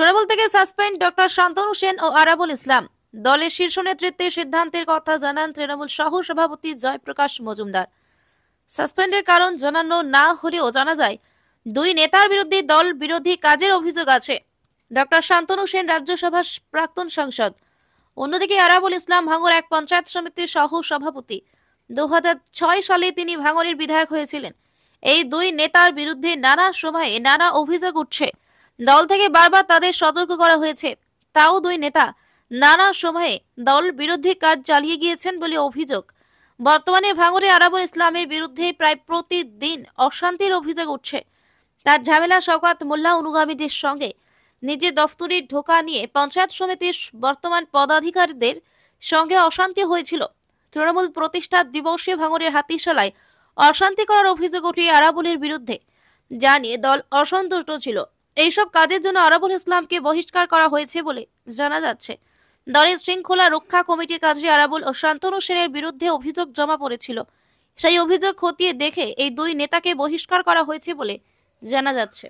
তৃণমূল থেকে suspend doctor Shantanu Sen ও আরাবুল ইসলাম। দলের শীর্ষ নেতৃত্বের সিদ্ধান্তের কথা জানান তৃণমূল সহ সভাপতি জয়প্রকাশ মজুমদার। সাসপেন্ডের কারণ জানানো না হলেও জানা যায়, দুই নেতার বিরুদ্ধে দল বিরোধী কাজের অভিযোগ আছে। ডক্টর শান্তনু সেন রাজ্যসভার প্রাক্তন সাংসদ, অন্যদিকে আরাবুল ইসলাম ভাঙড় এক পঞ্চায়েত সমিতির সহ সভাপতি। 2006 সালে তিনি ভাঙড়ের বিধায়ক হয়েছিলেন। এই দুই নেতার বিরুদ্ধে নানা সময়ে নানা অভিযোগ উঠছে। দল থেকে বারবার তাদের সতর্ক করা হয়েছে, তাও দুই নেতা নানা সময়ে দল বিরোধী কাজ চালিয়ে গিয়েছেন বলে অভিযোগ। বর্তমানে ভাঙড়ে আরাবুল ইসলামের বিরুদ্ধে প্রায় প্রতিদিন অশান্তির অভিযোগ উঠছে। তার ঝামেলা শওকত মোল্লা অনুগামীদের সঙ্গে। নিজের দফতরে ঢোকা নিয়ে পঞ্চায়েত সমিতির বর্তমান পদাধিকারীদের সঙ্গে অশান্তি হয়েছিল। তৃণমূল প্রতিষ্ঠা দিবসে ভাঙড়ের হাতিশালায় অশান্তি করার অভিযোগ ওঠে আরাবুলের বিরুদ্ধে, যা নিয়ে দল অসন্তুষ্ট ছিল। এইসব কাজের জন্য আরাবুল ইসলামকে বহিষ্কার করা হয়েছে বলে জানা যাচ্ছে। দলের শৃঙ্খলা রক্ষা কমিটির কাছে আরাবুল ও শান্তনু সেনের বিরুদ্ধে অভিযোগ জমা পড়েছিল। সেই অভিযোগ খতিয়ে দেখে এই দুই নেতাকে বহিষ্কার করা হয়েছে বলে জানা যাচ্ছে।